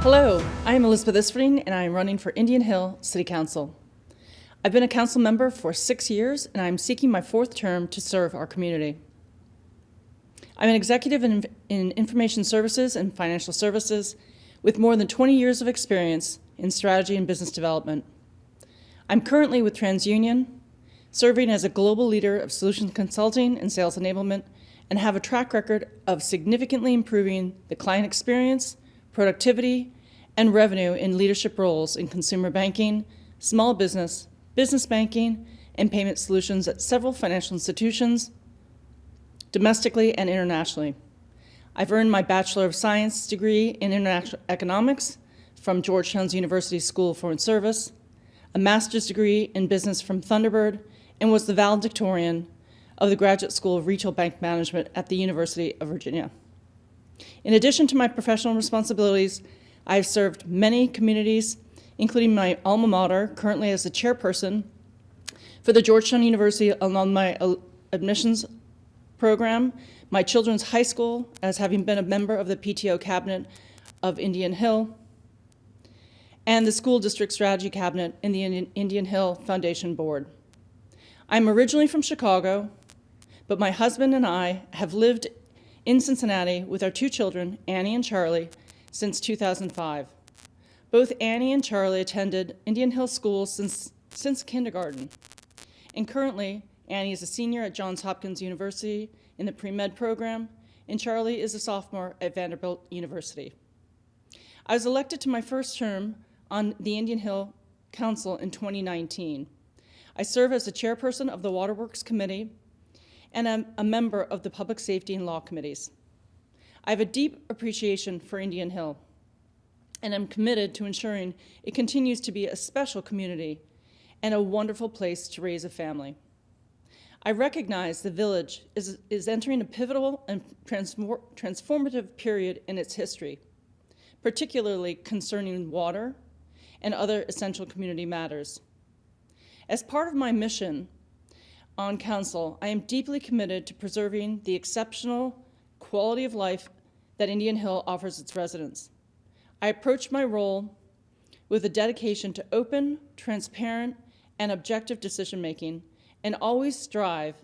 Hello, I am Elizabeth Isfring, and I am running for Indian Hill City Council. I've been a council member for 6 years, and I am seeking my 4th term to serve our community. I'm an executive in information services and financial services with more than 20 years of experience in strategy and business development. I'm currently with TransUnion, serving as a global leader of solutions consulting and sales enablement, and have a track record of significantly improving the client experience, productivity, and revenue in leadership roles in consumer banking, small business, business banking, and payment solutions at several financial institutions, domestically and internationally. I've earned my Bachelor of Science degree in International Economics from Georgetown's University School of Foreign Service, a master's degree in business from Thunderbird, and was the valedictorian of the Graduate School of Retail Bank Management at the University of Virginia. In addition to my professional responsibilities, I have served many communities, including my alma mater, currently as the chairperson for the Georgetown University Alumni Admissions Program, my children's high school, as having been a member of the PTO cabinet of Indian Hill, and the school district strategy cabinet in the Indian Hill Foundation Board. I'm originally from Chicago, but my husband and I have lived in Cincinnati with our 2 children, Annie and Charlie, since 2005. Both Annie and Charlie attended Indian Hill School since kindergarten. And currently, Annie is a senior at Johns Hopkins University in the pre-med program, and Charlie is a sophomore at Vanderbilt University. I was elected to my 1st term on the Indian Hill Council in 2019. I serve as the chairperson of the Waterworks Committee, and I'm a member of the Public Safety and Law Committees. I have a deep appreciation for Indian Hill, and I'm committed to ensuring it continues to be a special community and a wonderful place to raise a family. I recognize the village is entering a pivotal and transformative period in its history, particularly concerning water and other essential community matters. As part of my mission on council, I am deeply committed to preserving the exceptional quality of life that Indian Hill offers its residents. I approach my role with a dedication to open, transparent, and objective decision-making, and always strive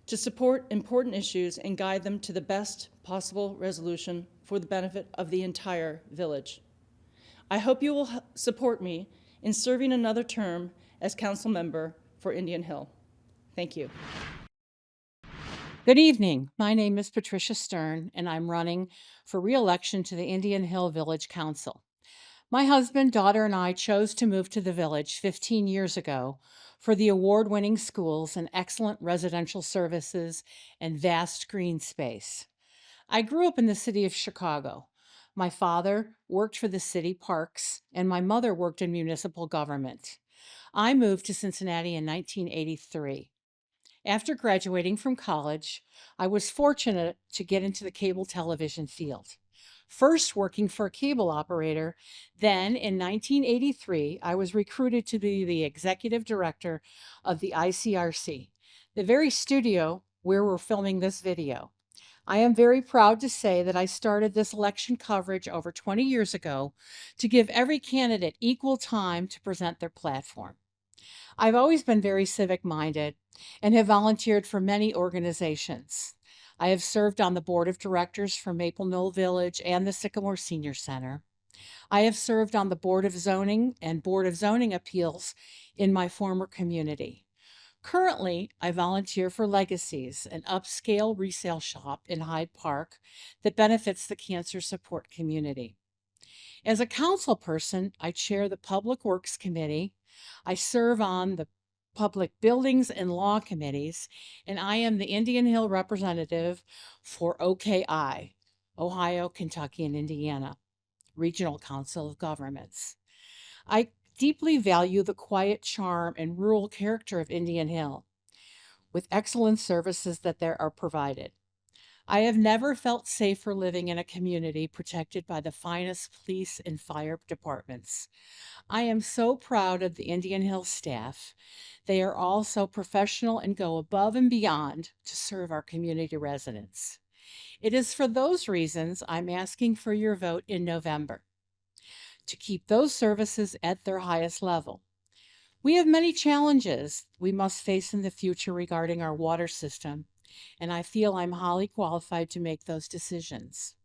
to support important issues and guide them to the best possible resolution for the benefit of the entire village. I hope you will support me in serving another term as council member for Indian Hill. Thank you. Good evening. My name is Patricia Stern, and I'm running for re-election to the Indian Hill Village Council. My husband, daughter, and I chose to move to the village 15 years ago for the award-winning schools and excellent residential services and vast green space. I grew up in the city of Chicago. My father worked for the city parks, and my mother worked in municipal government. I moved to Cincinnati in 1983. After graduating from college, I was fortunate to get into the cable television field. First working for a cable operator, then in 1983, I was recruited to be the executive director of the ICRC, the very studio where we're filming this video. I am very proud to say that I started this election coverage over 20 years ago to give every candidate equal time to present their platform. I've always been very civic-minded and have volunteered for many organizations. I have served on the board of directors for Maple Knoll Village and the Sycamore Senior Center. I have served on the Board of Zoning and Board of Zoning Appeals in my former community. Currently, I volunteer for Legacies, an upscale resale shop in Hyde Park that benefits the cancer support community. As a council person, I chair the Public Works Committee. I serve on the Public Buildings and Law Committees, and I am the Indian Hill representative for OKI, Ohio, Kentucky, and Indiana, Regional Council of Governments. I deeply value the quiet charm and rural character of Indian Hill, with excellent services that there are provided. I have never felt safer living in a community protected by the finest police and fire departments. I am so proud of the Indian Hill staff. They are all so professional and go above and beyond to serve our community residents. It is for those reasons I'm asking for your vote in November. to keep those services at their highest level. We have many challenges we must face in the future regarding our water system, and I feel I'm highly qualified to make those decisions.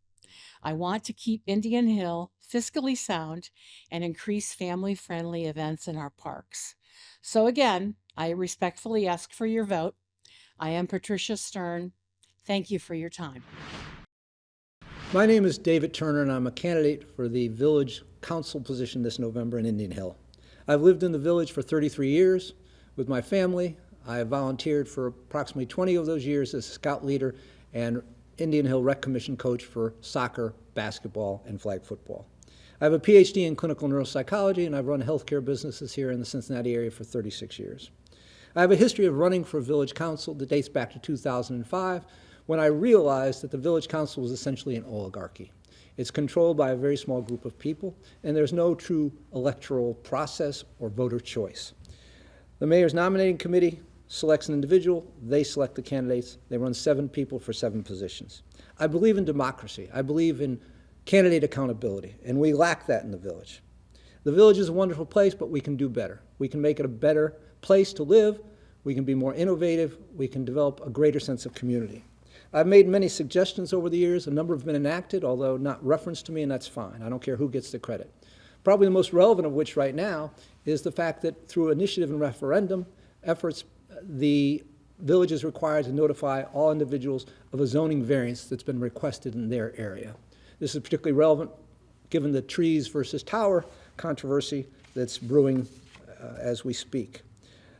I want to keep Indian Hill fiscally sound and increase family-friendly events in our parks. So again, I respectfully ask for your vote. I am Patricia Stern. Thank you for your time. My name is David Turner, and I'm a candidate for the Village Council position this November in Indian Hill. I've lived in the village for 33 years with my family. I have volunteered for approximately 20 of those years as a scout leader and Indian Hill Rec Commission coach for soccer, basketball, and flag football. I have a PhD in clinical neuropsychology, and I've run healthcare businesses here in the Cincinnati area for 36 years. I have a history of running for village council that dates back to 2005, when I realized that the village council was essentially an oligarchy. It's controlled by a very small group of people, and there's no true electoral process or voter choice. The mayor's nominating committee selects an individual, they select the candidates, they run 7 people for 7 positions. I believe in democracy, I believe in candidate accountability, and we lack that in the village. The village is a wonderful place, but we can do better. We can make it a better place to live, we can be more innovative, we can develop a greater sense of community. I've made many suggestions over the years. A number have been enacted, although not referenced to me, and that's fine. I don't care who gets the credit. Probably the most relevant of which right now is the fact that through initiative and referendum efforts, the village is required to notify all individuals of a zoning variance that's been requested in their area. This is particularly relevant given the trees versus tower controversy that's brewing as we speak.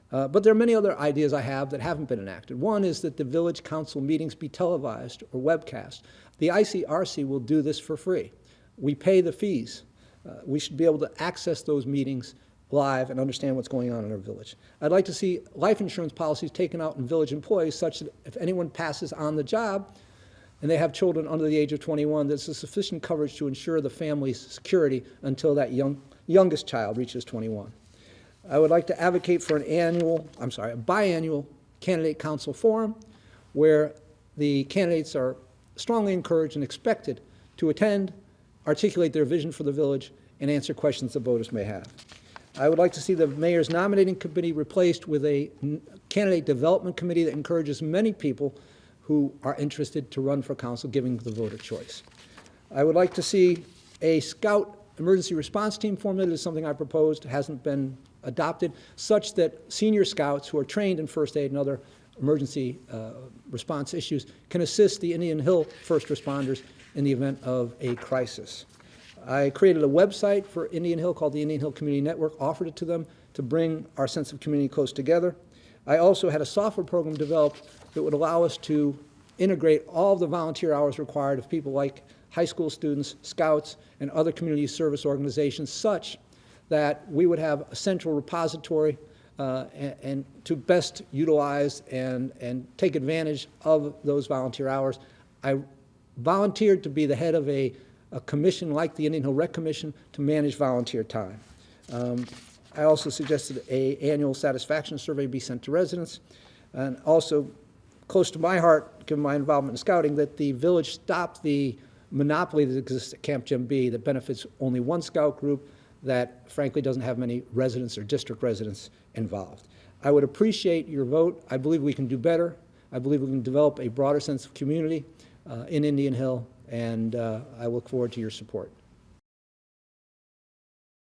But there are many other ideas I have that haven't been enacted. One is that the village council meetings be televised or webcast. The ICRC will do this for free. We pay the fees. We should be able to access those meetings live and understand what's going on in our village. I'd like to see life insurance policies taken out in village employees such that if anyone passes on the job and they have children under the age of 21, there's sufficient coverage to ensure the family's security until that youngest child reaches 21. I would like to advocate for a biannual candidate council forum where the candidates are strongly encouraged and expected to attend, articulate their vision for the village, and answer questions the voters may have. I would like to see the mayor's nominating committee replaced with a candidate development committee that encourages many people who are interested to run for council, giving the voter choice. I would like to see a scout emergency response team formulated. Is something I proposed, hasn't been adopted, such that senior scouts who are trained in first aid and other emergency response issues can assist the Indian Hill first responders in the event of a crisis. I created a website for Indian Hill called the Indian Hill Community Network, offered it to them to bring our sense of community close together. I also had a software program developed that would allow us to integrate all of the volunteer hours required of people like high school students, scouts, and other community service organizations, such that we would have a central repository and to best utilize and take advantage of those volunteer hours. I volunteered to be the head of a commission like the Indian Hill Rec Commission to manage volunteer time. I also suggested an annual satisfaction survey be sent to residents, and also close to my heart, given my involvement in scouting, that the village stop the monopoly that exists at Camp Jim B that benefits only one scout group that frankly doesn't have many residents or district residents involved. I would appreciate your vote. I believe we can do better. I believe we can develop a broader sense of community in Indian Hill, and I look forward to your support.